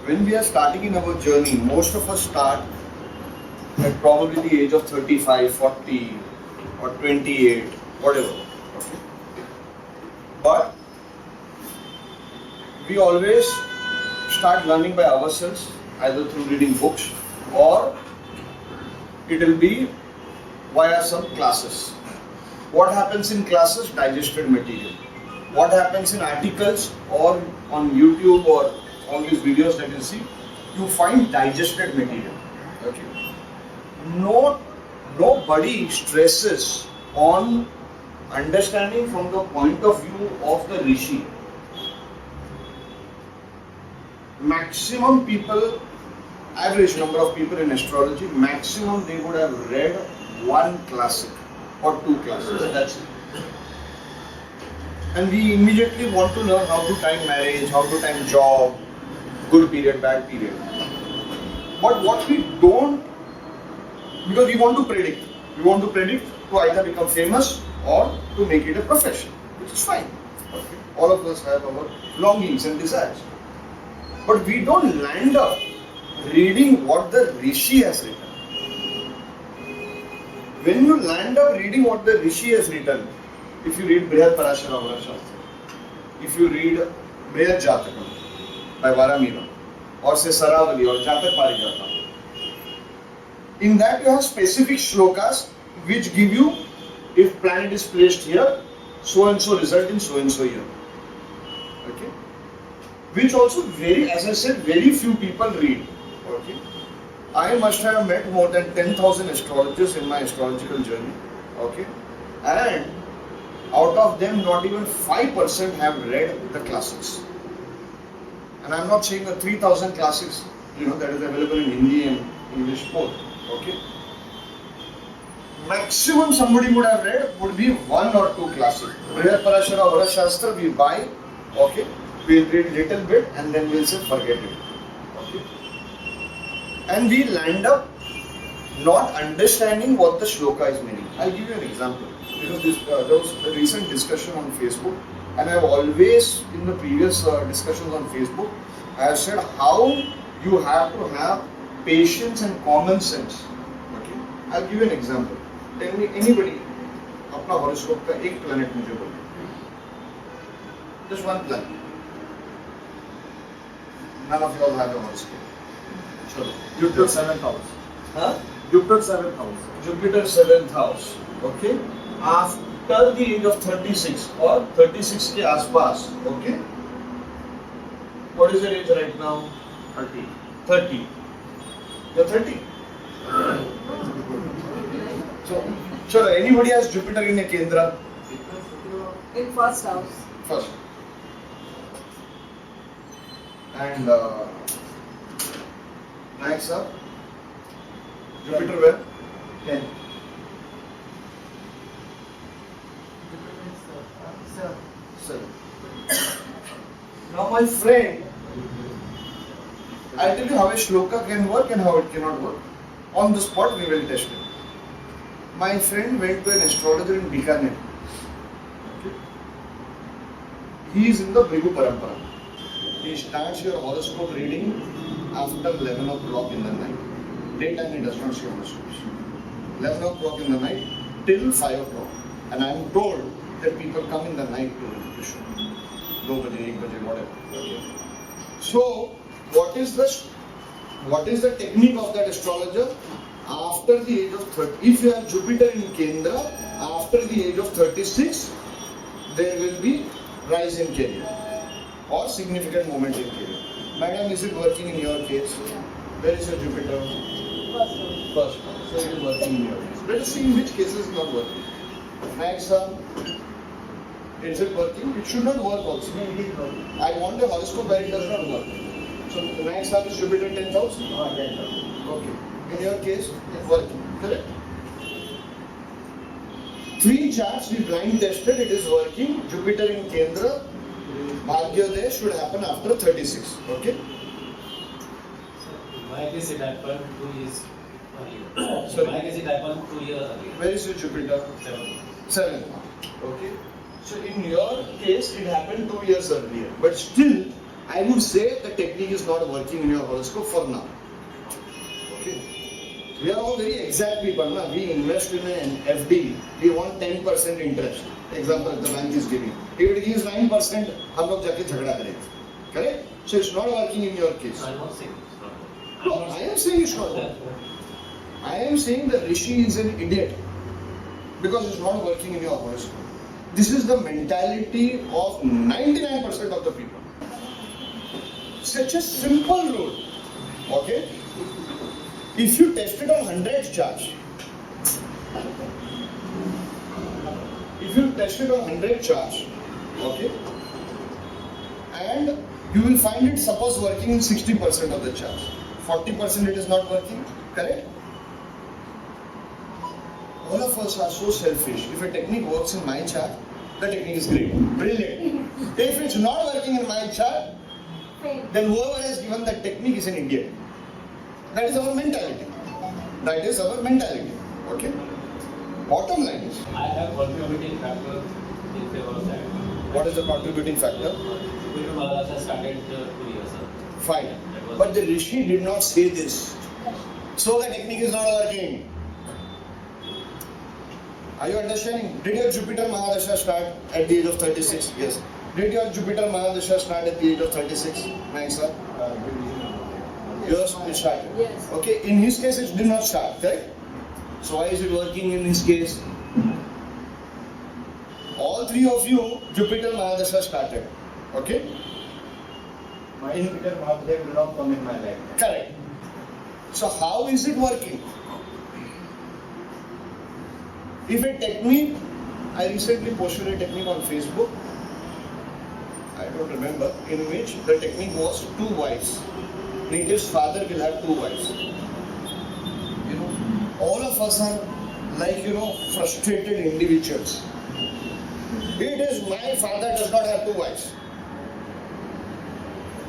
when we are starting in our journey, most of us start at probably the age of 35, 40 or 28, whatever. Okay? But we always start learning by ourselves, either through reading books or it will be via some classes. What happens in classes? Digested material. What happens in articles or on YouTube or all these videos that you see, you find digested material. Okay. Nobody stresses on understanding from the point of view of the Rishi. Maximum people, average number of people in astrology, maximum they would have read one classic or two classes. That's it. And we immediately want to learn how to time marriage, how to time job, good period, bad period. But what we don't, because we want to predict. We want to predict to either become famous or to make it a profession, which is fine. Okay. All of us have our longings and desires. But we don't land up reading what the Rishi has written. When you land up reading what the Rishi has written, if you read Brihad Parashara Shastra, if you read Brihad Jatakam by Varamira, or say Saravali or Jatak Parijata, in that you have specific shlokas which give you, if planet is placed here, so and so result in so and so year. Okay? Which also as I said, very few people read. Okay? I must have met more than 10,000 astrologers in my astrological journey. Okay? And out of them, not even 5% have read the classics. And I'm not saying the 3,000 classics, that is available in Hindi and English both. Okay? Maximum somebody would have read would be one or two classics. Brihad Parashara Vara Shastra we buy, okay? We'll read little bit and then we'll say forget it. Okay? And we land up not understanding what the shloka is meaning. I'll give you an example. Because there was a recent discussion on Facebook, and I've always, in the previous discussions on Facebook, I have said how you have to have patience and common sense. Okay? I'll give you an example. Tell me, anybody, अपना horoscope का एक planet मुझे बोलो. Just one planet. None of you all have a horoscope. Chalo. Jupiter 7th house. Huh? Jupiter 7th house. Jupiter 7th house. Okay? After the age of 36 or 36 के आसपास. Okay? What is your age right now? 30. 30. You're 30. So, anybody has Jupiter in a Kendra? In first house. First. And next up, Jupiter where? 10. Seven. Now my friend, I'll tell you how a shloka can work and how it cannot work. On the spot we will test it. My friend went to an astrologer in Bikaner. Okay. He is in the Bhrighu Parampara. He starts your horoscope reading after 11 o'clock in the night. Daytime he does not see horoscopes. 11 o'clock in the night till 5 o'clock. And I am told that people come in the night to show. 2 baje, 1 baje, whatever. Okay. So, what is the technique of that astrologer? After the age of 30, if you have Jupiter in Kendra, after the age of 36, there will be rise in career or significant movement in career. Madam, is it working in your case? Where is your Jupiter? First. So it is working in your case. Let us see in which cases it is not working. Next, is it working? It should not work also. I want a horoscope where it does not work. So the next house is Jupiter 10th house? 10th house. Okay. In your case, it's working. Correct? 3 charts we blind tested, it is working. Jupiter in Kendra, Bhagyodaya should happen after 36. Okay? Why is it happen 2 years earlier? Sorry? Why is it happen 2 years earlier? Where is your Jupiter? 7th. Okay. So in your case, it happened 2 years earlier. But still, I would say the technique is not working in your horoscope for now. Okay. We are all very exact people, na? We invest in an FD, we want 10% interest. Example the bank is giving. If it gives 9%, हम लोग जाके झगड़ा करेंगे. Correct? So it's not working in your case. I'm not saying it's not working. No, I am saying it's not working. I am saying the Rishi is an idiot because it's not working in your horoscope. This is the mentality of 99% of the people. Such a simple rule. Okay? If you test it on 100 charts, okay, and you will find it suppose working in 60% of the charts, 40% it is not working, correct? All of us are so selfish. If a technique works in my chart, the technique is great, brilliant. If it's not working in my chart, then whoever has given that technique is an idiot. That is our mentality. Okay? Bottom line is, I have contributing factor in favor of that. what is the contributing factor? Bhrighu Maharaj started 2 years ago. Fine. But the Rishi did not say this. So the technique is not working. Are you understanding? Did your Jupiter Mahadasha start at the age of 36? Yes. Did your Jupiter Mahadasha start at the age of 36? Nice, sir. Yours it started. Yes. Okay, in his case it did not start, correct? So why is it working in his case? All three of you, Jupiter Mahadasha started. Okay? My Jupiter Mahadasha will not come in my life. Correct. So how is it working? If a technique, I recently posted a technique on Facebook, I don't remember, in which the technique was 2 wives. Native's father will have 2 wives. You know, all of us are like, frustrated individuals. It is my father does not have 2 wives.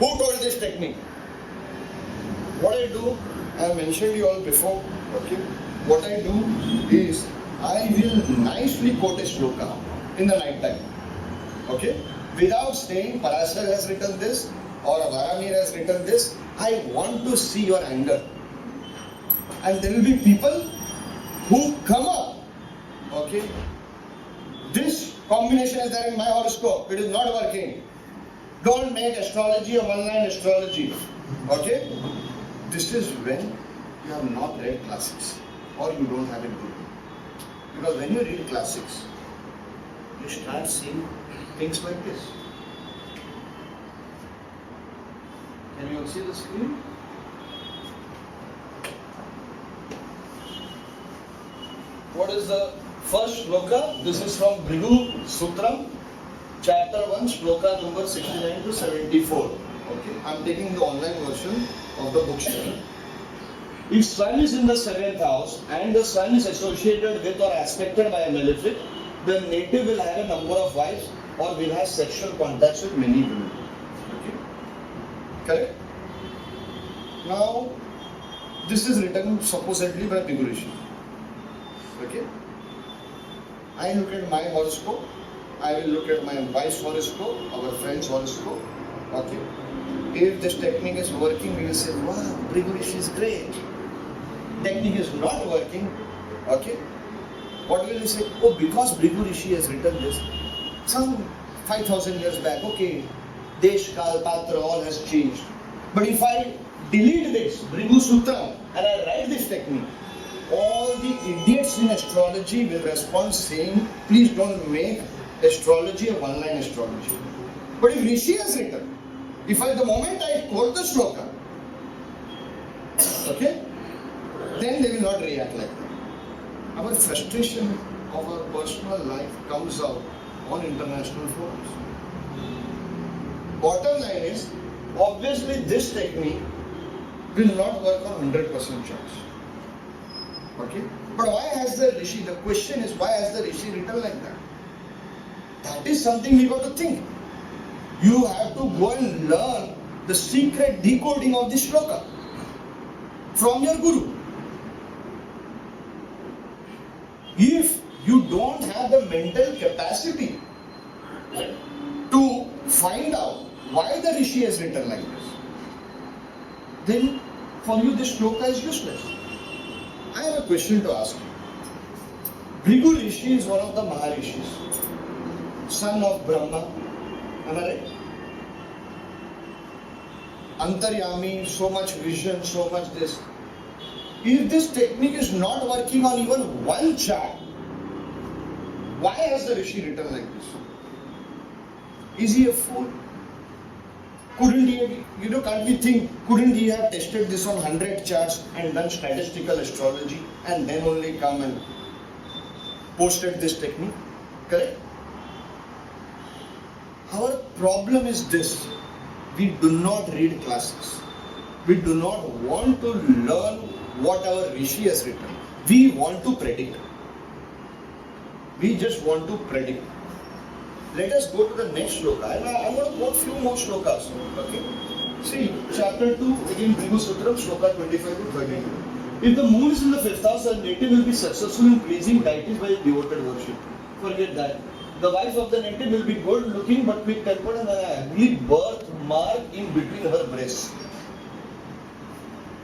Who told this technique? What I do, I have mentioned you all before, okay? What I do is, I will nicely quote a shloka in the night time, okay? Without saying Parashar has written this or Varamir has written this, I want to see your anger. And there will be people who come up, okay? This combination is there in my horoscope, it is not working. Don't make astrology a one-line astrology, okay? This is when you have not read classics or you don't have a guru. Because when you read classics, you start seeing things like this. Can you all see the screen? What is the first shloka? This is from Bhrighu Sutram, chapter 1, shloka number 69 to 74. Okay, I am taking the online version of the book. If Sun is in the 7th house and the Sun is associated with or aspected by a malefic, the native will have a number of wives or will have sexual contacts with many women. Okay? Correct? Now, this is written supposedly by Bhrighu Rishi. Okay? I look at my horoscope, I will look at my wife's horoscope, our friend's horoscope. Okay? If this technique is working, we will say, wow, Bhrighu Rishi is great. Technique is not working, okay? What will we say? Oh, because Bhrighu Rishi has written this, some 5,000 years back, okay, Desh, Kal, Patra, all has changed. But if I delete this, Bhrighu Sutram, and I write this technique, all the idiots in astrology will respond saying, please don't make astrology a one-line astrology. But if Rishi has written, if at the moment I quote the shloka, okay, then they will not react like that. Our frustration of our personal life comes out on international forums. Bottom line is, obviously this technique will not work on 100% charts. Okay? But why has the Rishi, the question is, why has the Rishi written like that? That is something we got to think. You have to go and learn the secret decoding of this shloka from your guru. If you don't have the mental capacity to find out why the Rishi has written like this, then for you this shloka is useless. I have a question to ask you. Bhrighu Rishi is one of the Maharishis, son of Brahma. Am I right? Antaryami, so much vision, so much this. If this technique is not working on even one chart, why has the Rishi written like this? Is he a fool? Couldn't he have, can't we think, couldn't he have tested this on 100 charts and done statistical astrology and then only come and posted this technique? Correct? Our problem is this: we do not read classes. We do not want to learn what our Rishi has written. We want to predict. We just want to predict. Let us go to the next shloka. I'm going to quote few more shlokas. Okay. See, chapter 2, again Bhrighu Sutram, shloka 25 to 32. If the moon is in the 5th house, a native will be successful in pleasing deities by devoted worship. Forget that. The wife of the native will be good looking but quick tempered and an ugly birthmark in between her breasts.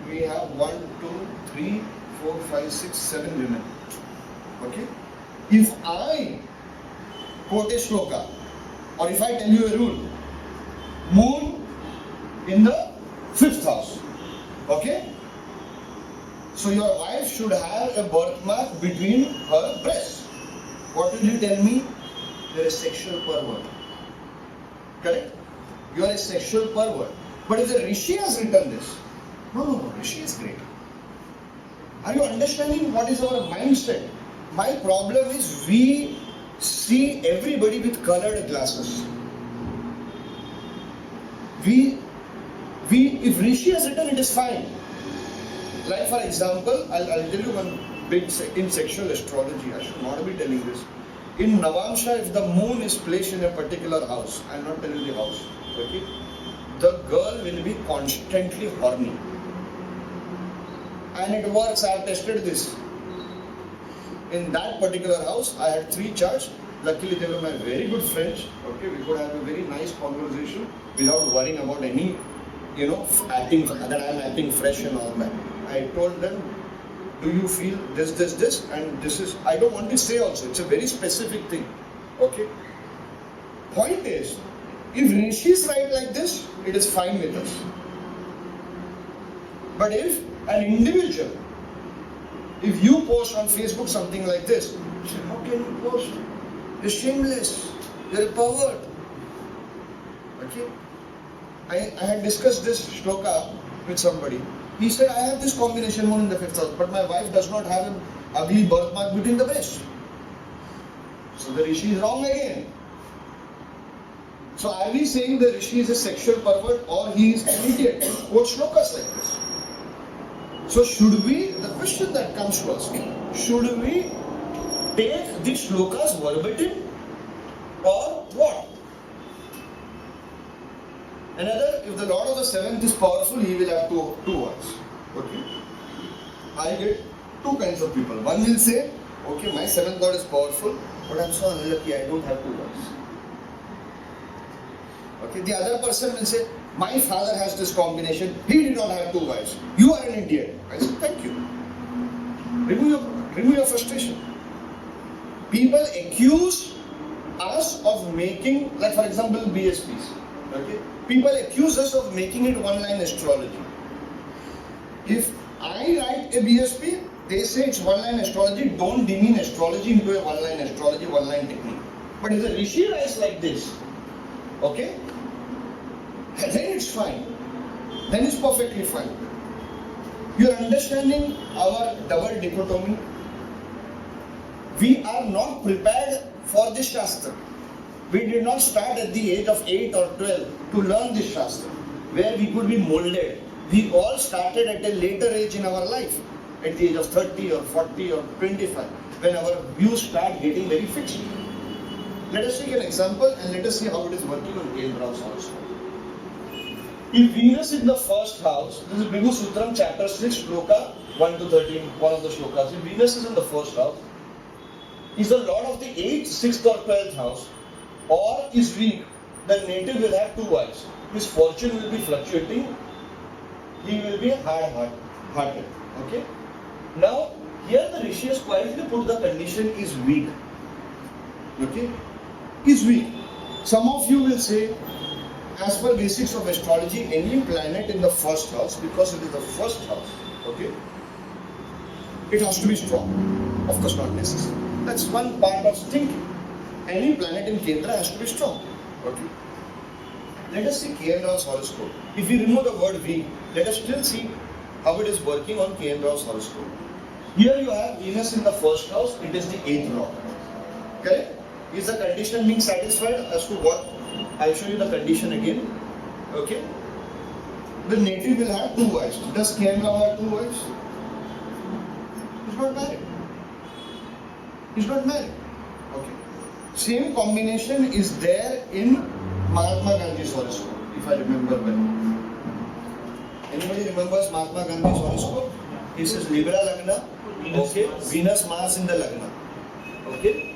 We have 1, 2, 3, 4, 5, 6, 7 women. Okay? If I quote a shloka, or if I tell you a rule, moon in the 5th house, okay? So your wife should have a birthmark between her breasts. What will you tell me? You are a sexual pervert. Correct? You are a sexual pervert. But if the Rishi has written this, no, Rishi is great. Are you understanding what is our mindset? My problem is we see everybody with colored glasses. If Rishi has written, it is fine. Like for example, I'll tell you one big in sexual astrology. I should not be telling this. In Navamsha, if the moon is placed in a particular house, I'll not tell you the house. Okay, the girl will be constantly horny, and it works. I have tested this. In that particular house, I had 3 charts. Luckily, they were my very good friends. Okay, we could have a very nice conversation without worrying about any, acting that I am acting fresh and all that. I told them, do you feel this, and this is. I don't want to say also. It's a very specific thing. Okay. Point is, if Rishis write like this, it is fine with us. But if an individual, if you post on Facebook something like this, you say, how can you post? You're shameless. You're a pervert. Okay? I had discussed this shloka with somebody. He said, I have this combination moon in the 5th house, but my wife does not have an ugly birthmark between the breasts. So the Rishi is wrong again. So are we saying the Rishi is a sexual pervert or he is an idiot? Quote shlokas like this. So should we, the question that comes to us, should we take these shlokas verbatim or what? Another, if the Lord of the 7th is powerful, he will have two words. Okay. I get 2 kinds of people. One will say, okay, my 7th Lord is powerful, but I'm so unlucky, I don't have 2 words. Okay. The other person will say, my father has this combination, he did not have 2 wives. You are an idiot. I said, thank you. Remove your frustration. People accuse us of making, like for example, BSPs. Okay? People accuse us of making it one-line astrology. If I write a BSP, they say it's one-line astrology, don't demean astrology into a one-line astrology, one-line technique. But if the Rishi writes like this, okay, then it's fine. Then it's perfectly fine. You're understanding our double dichotomy? We are not prepared for this Shastra. We did not start at the age of 8 or 12 to learn this Shastra, where we could be molded. We all started at a later age in our life, at the age of 30 or 40 or 25, when our views start getting very fixed. Let us take an example and let us see how it is working on Gail Brown's horoscope. If Venus in the 1st house, this is Bhrighu Sutram chapter 6, shloka 1 to 13, one of the shlokas. If Venus is in the 1st house, is the Lord of the 8th, 6th or 12th house, or is weak, the native will have two wives. His fortune will be fluctuating. He will be hard-hearted. Okay. Now, here the Rishi has quietly put the condition is weak. Okay. Is weak. Some of you will say, as per basics of astrology, any planet in the first house, because it is the first house, okay, it has to be strong. Of course, not necessary. That's one part of thinking. Any planet in Kendra has to be strong. Okay. Let us see K. N. Rao's horoscope. If we remove the word weak, let us still see how it is working on K. N. Rao's horoscope. Here you have Venus in the first house, it is the 8th law. Correct? Is the condition being satisfied as to what? I'll show you the condition again. Okay? The native will have two wives. Does K. N. Rao have two wives? He's not married. He's not married. Okay. Same combination is there in Mahatma Gandhi's horoscope, if I remember well. Anybody remembers Mahatma Gandhi's horoscope? He says Libra Lagna. Okay. Venus Mars in the Lagna. Okay.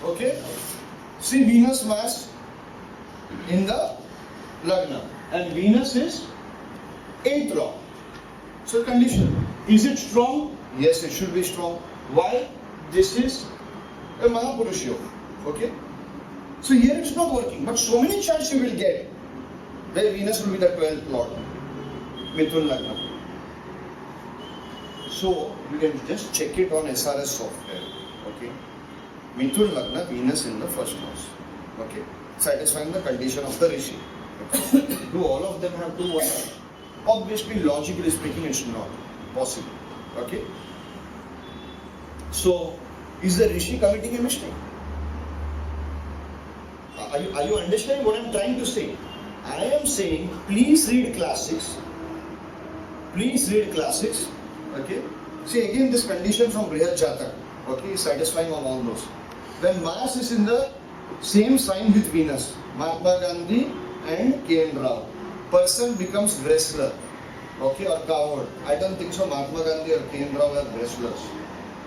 Okay. See Venus Mars in the Lagna. And Venus is 8th law. So condition. Is it strong? Yes, it should be strong. Why? This is a Mahapurush Yoga. Okay? So here it's not working. But so many charts you will get where Venus will be the 12th lord. Mithun Lagna. So you can just check it on SRS software. Okay? Mithun Lagna, Venus in the first house. Okay? Satisfying the condition of the Rishi. Okay? Do all of them have two wives? Obviously, logically speaking, it's not possible. Okay? So, is the Rishi committing a mistake? Are you understanding what I'm trying to say? I am saying, please read classics. Please read classics. Okay? See again this condition from Brihad Jatak. Okay? Is satisfying on all those. When Mars is in the same sign with Venus, Mahatma Gandhi and K. N. Rao, person becomes wrestler. Okay, or cowherd. I don't think so Mahatma Gandhi or K. N. Rao are wrestlers.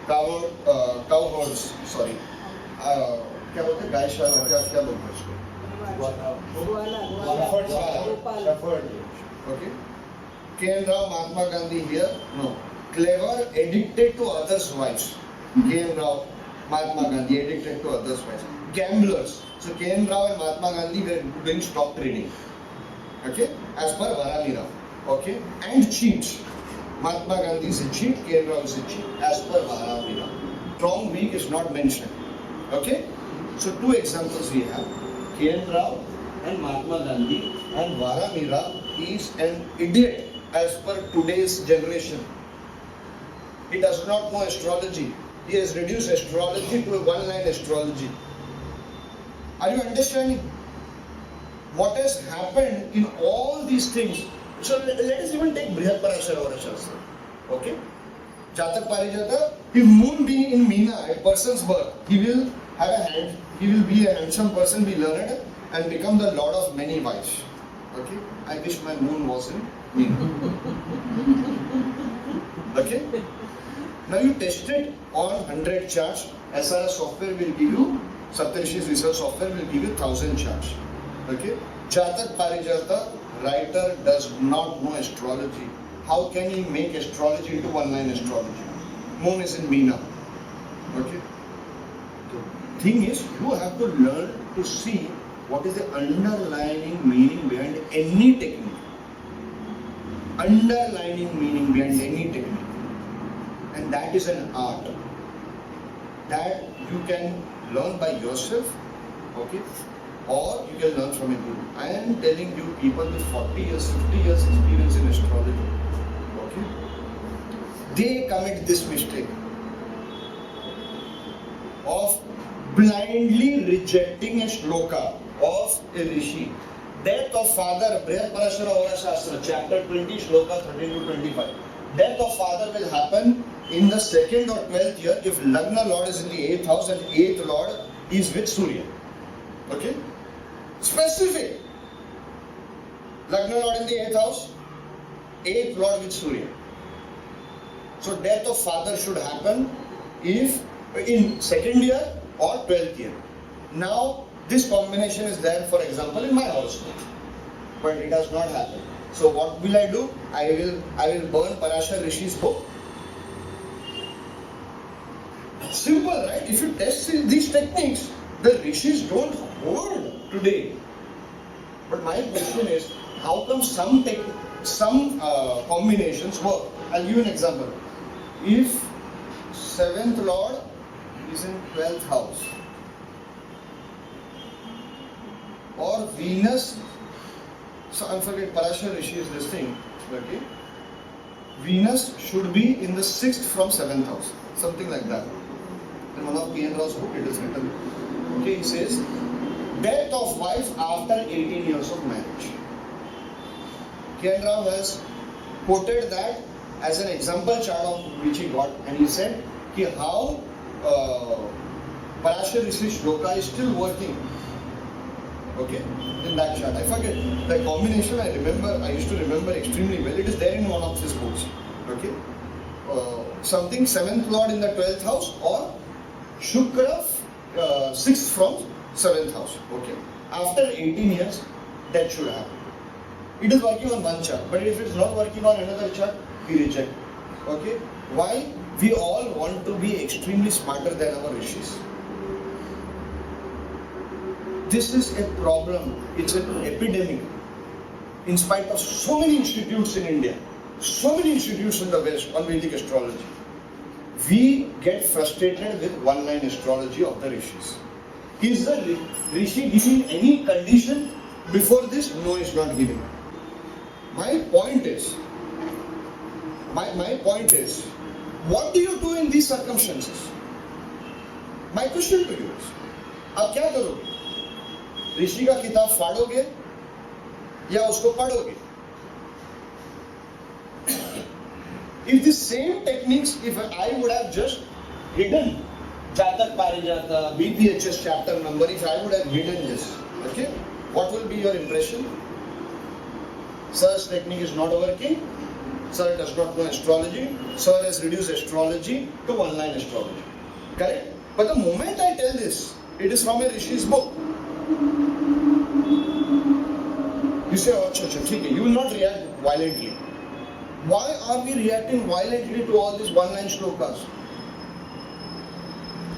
Cowherds, sorry. क्या बोलते हैं? गायशाला, क्या बोलते हैं उसको? Okay. K. N. Rao, Mahatma Gandhi here? No. Clever, addicted to others' wives. K. N. Rao, Mahatma Gandhi, addicted to others' wives. Gamblers. So K. N. Rao and Mahatma Gandhi were doing stock trading. Okay? As per Varamira. Okay? And cheats. Mahatma Gandhi is a cheat, K. N. Rao is a cheat. As per Varamira. Strong, weak is not mentioned. Okay? So two examples we have. K. N. Rao and Mahatma Gandhi, and Varamira is an idiot as per today's generation. He does not know astrology. He has reduced astrology to a one-line astrology. Are you understanding what has happened in all these things? So let us even take Brihad Parashara Shastra. Okay? Jatak Parijata, if moon being in Meena at person's birth, he will be a handsome person, be learned, and become the lord of many wives. Okay? I wish my moon was in Meena. Okay? Now you test it on 100 charts. SRS software will give you, Saptarishis research software will give you 1000 charts. Okay? Jatak Parijata, writer does not know astrology. How can he make astrology into one-line astrology? Moon is in Meena. Okay? The thing is, you have to learn to see what is the underlying meaning behind any technique. Underlying meaning behind any technique. And that is an art that you can learn by yourself, okay, or you can learn from a guru. I am telling you, people with 40 years, 50 years experience in astrology, okay, they commit this mistake of blindly rejecting a shloka of a rishi. Death of father, Brihad Parashara Hora Shastra, chapter 20, shloka 13 to 25. Death of father will happen in the 2nd or 12th year if Lagna Lord is in the 8th house and 8th Lord is with Surya. Okay? Specific. Lagna Lord in the 8th house, 8th Lord with Surya. So death of father should happen if in second year or 12th year. Now this combination is there, for example, in my horoscope, but it does not happen. So what will I do? I will burn Parashar Rishi's book. Simple, right? If you test these techniques, the rishis don't hold today. But my question is, how come some combinations work? I'll give you an example. If 7th Lord is in 12th house, or Venus, so I'm forgetting, Parashar Rishi is this thing, okay? Venus should be in the 6th from 7th house, something like that. In one of P.N. Rao's book, it is written. Okay, he says, death of wife after 18 years of marriage. P.N. Rao has quoted that as an example chart of which he got, and he said how Parashar Rishi's shloka is still working. Okay, in that chart. I forget the combination. I used to remember extremely well. It is there in one of his books. Okay, something 7th Lord in the 12th house, or Shukra 6th from 7th house. Okay, after 18 years, that should happen. It is working on one chart, but if it is not working on another chart, we reject. Okay, why? We all want to be extremely smarter than our rishis. This is a problem. It's an epidemic. In spite of so many institutes in India, so many institutes in the West on Vedic astrology, we get frustrated with one-line astrology of the rishis. Is the rishi giving any condition before this? No, it's not giving. My point is, what do you do in these circumstances? My question to you is, आप क्या करोगे? ऋषि का किताब फाड़ोगे या उसको पढ़ोगे? If the same techniques, if I would have just hidden Jatak Parijata, BPHS chapter number, if I would have hidden this, okay, what will be your impression? Sir's technique is not working. Sir does not know astrology. Sir has reduced astrology to one-line astrology. Correct? But the moment I tell this, it is from a Rishi's book. You say, oh, okay, you will not react violently. Why are we reacting violently to all these one-line shlokas?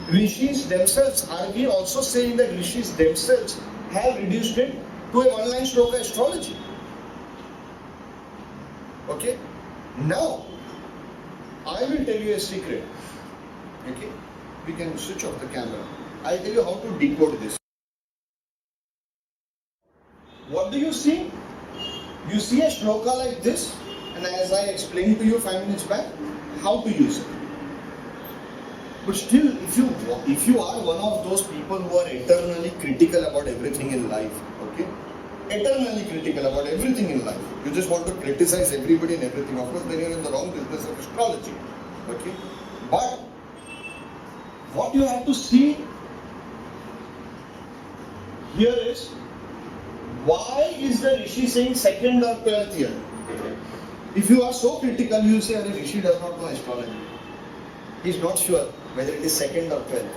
Rishis themselves, are we also saying that Rishis themselves have reduced it to a one-line shloka astrology? Okay? Now, I will tell you a secret. Okay? We can switch off the camera. I'll tell you how to decode this. What do you see? You see a shloka like this, and as I explained to you 5 minutes back, how to use it. But still, if you are one of those people who are eternally critical about everything in life, okay? Eternally critical about everything in life. You just want to criticize everybody and everything. Of course, then you're in the wrong business of astrology. Okay? But what you have to see here is, why is the Rishi saying 2nd or 12th year? If you are so critical, you will say, Rishi does not know astrology. He is not sure whether it is 2nd or 12th.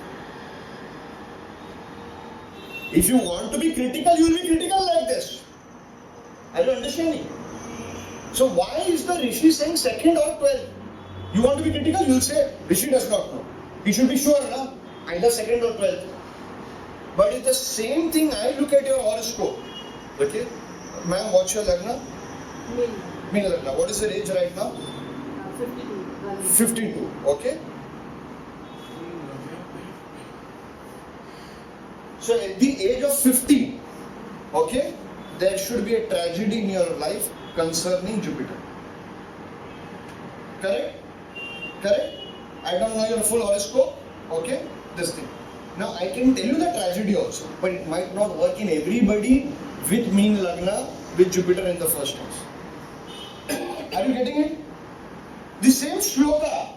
If you want to be critical, you will be critical like this. Are you understanding? So why is the Rishi saying 2nd or 12th? You want to be critical, you will say, Rishi does not know. He should be sure, na? Either 2nd or 12th. But it's the same thing. I look at your horoscope. Okay? Ma'am, what's your Lagna? Mean Lagna. What is your age right now? 52. 52. Okay? So at the age of 50, okay, there should be a tragedy in your life concerning Jupiter. Correct? Correct? I don't know your full horoscope. Okay? This thing. Now I can tell you the tragedy also, but it might not work in everybody with mean Lagna with Jupiter in the first house. Are you getting it? The same shloka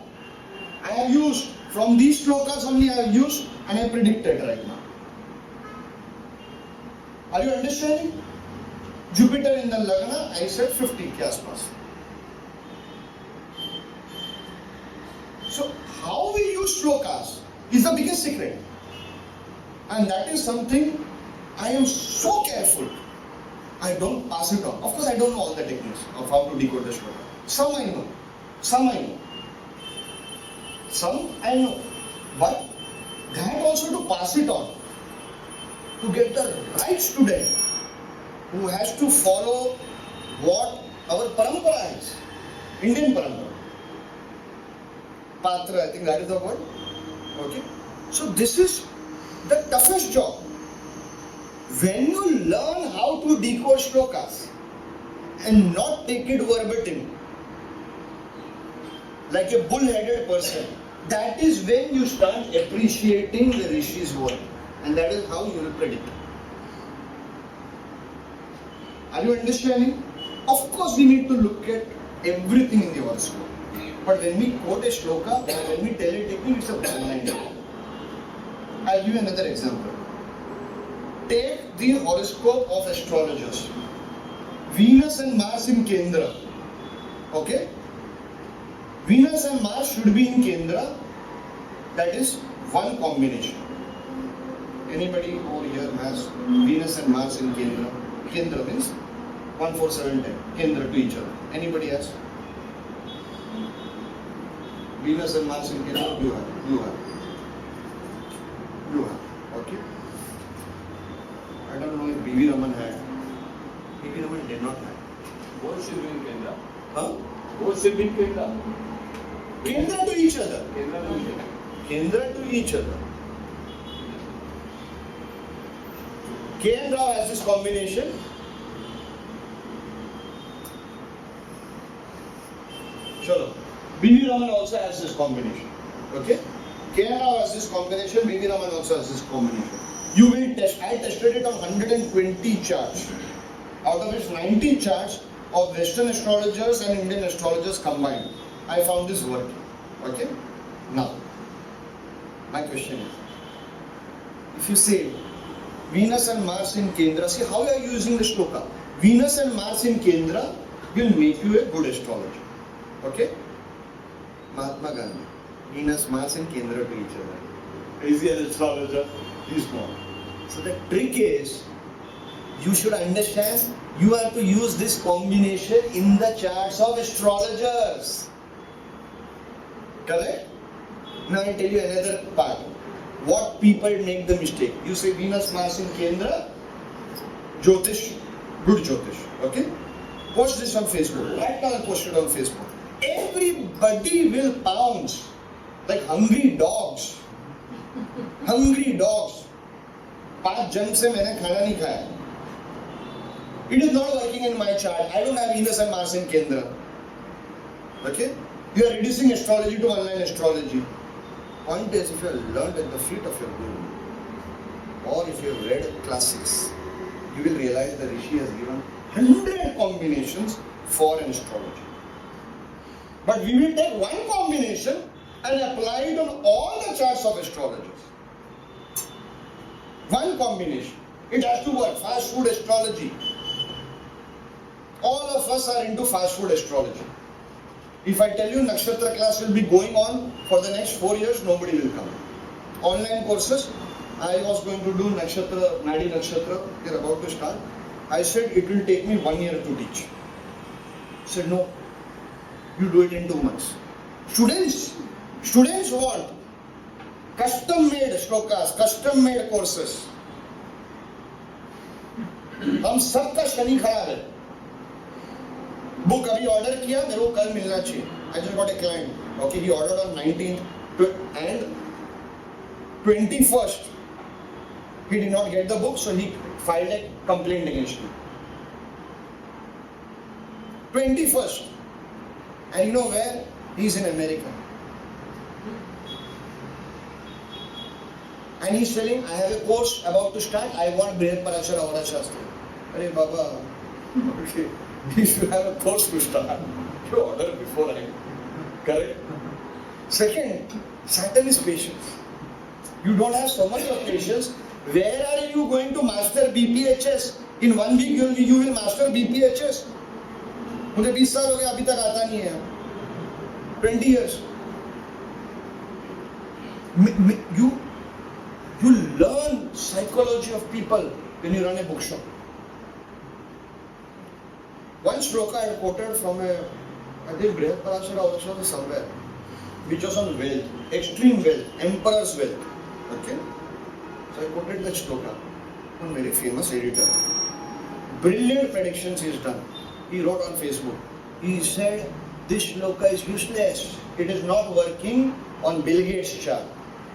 I have used, from these shlokas only I have used and I predicted right now. Are you understanding? Jupiter in the Lagna, I said 50 ke aspas. So how we use shlokas is the biggest secret. And that is something I am so careful. I don't pass it on. Of course, I don't know all the techniques of how to decode the shloka. Some I know. Some I know. Some I know. But that also to pass it on, to get the right student who has to follow what our parampara is, Indian parampara. Patra, I think that is the word. Okay. So this is the toughest job. When you learn how to decode shlokas and not take it verbatim, like a bull-headed person, that is when you start appreciating the Rishi's work, and that is how you will predict. Are you understanding? Of course, we need to look at everything in the horoscope. But when we quote a shloka, when we tell a technique, it's a blind. I'll give you another example. Take the horoscope of astrologers. Venus and Mars in Kendra. Okay? Venus and Mars should be in Kendra. That is one combination. Anybody over here has Venus and Mars in Kendra? Kendra means 1, 4, 7, 10. Kendra to each other. Anybody has? Venus and Mars in Kendra? You have. You have. Okay? I don't know if B.V. Raman had. B.V. Raman did not have. Both should be in Kendra. Huh? Both should be in Kendra. Kendra to each other. Kendra to each other. Kendra to each other. K and Rao has this combination. Chalo. B.V. Raman also has this combination. Okay? K and Rao has this combination. B.V. Raman also has this combination. You will test. I tested it on 120 charts. Out of which 90 charts of Western astrologers and Indian astrologers combined. I found this working. Okay? Now, my question is, if you say Venus and Mars in Kendra, see how you are using the shloka. Venus and Mars in Kendra will make you a good astrologer. Okay? Mahatma Gandhi. Venus, Mars in Kendra to each other. Is he an astrologer? He is not. So the trick is, you should understand, you have to use this combination in the charts of astrologers. Correct? Now I tell you another part. What people make the mistake. You say Venus, Mars in Kendra, Jyotish, good Jyotish. Okay? Post this on Facebook. Right now I post it on Facebook. Everybody will pounce like hungry dogs. Hungry dogs. 5 जन्म से मैंने खाना नहीं खाया. It is not working in my chart. I don't have Venus and Mars in Kendra. Okay? You are reducing astrology to online astrology. Point is, if you have learned at the feet of your guru, or if you have read classics, you will realize that Rishi has given 100 combinations for an astrology. But we will take one combination and apply it on all the charts of astrologers. One combination. It has to work. Fast food astrology. All of us are into fast food astrology. If I tell you Nakshatra class will be going on for the next 4 years, nobody will come. Online courses, I was going to do Nakshatra, Nadi Nakshatra, they're about to start. I said it will take me 1 year to teach. I said no, you do it in 2 months. Students want custom made shlokas, custom made courses. हम सबका शनि खराब है. Book अभी order किया, मेरे को कल मिलना चाहिए. I just got a client. Okay, he ordered on 19th and 21st. He did not get the book, so he filed a complaint against me. 21st. And you know where? He's in America. And he's telling, I have a course about to start, I want Brihat Parashara Aura Shastra. Arey Baba, okay, you should have a course to start. You order before I. Correct? Second, Saturn is patience. You don't have so much of patience. Where are you going to master BPHS? In 1 week you will master BPHS. मुझे 20 साल हो गए अभी तक आता नहीं है. 20 years. You learn psychology of people when you run a bookshop. One shloka I quoted from I think Bhrighu Saral Paddhati somewhere, which was on wealth, extreme wealth, emperor's wealth. Okay? So I quoted that shloka. One very famous editor. Brilliant predictions he's done. He wrote on Facebook. He said, this shloka is useless. It is not working on Bill Gates' chart.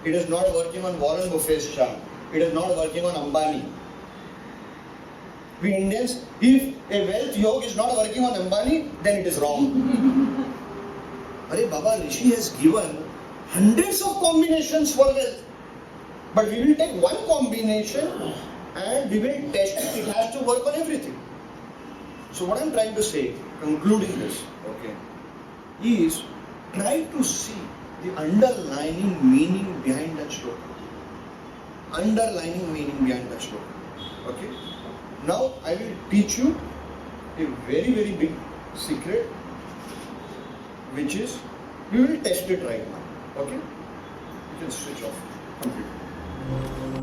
It is not working on Warren Buffett's chart. It is not working on Ambani. We Indians, if a wealth yoga is not working on Ambani, then it is wrong. Arey Baba, Rishi has given hundreds of combinations for wealth. But we will take one combination and we will test it. It has to work on everything. So what I am trying to say, concluding this, okay, is try to see the underlying meaning behind that shloka. Underlying meaning behind that shloka. Okay? Now I will teach you a very, very big secret, which is, we will test it right now. Okay? You can switch off completely.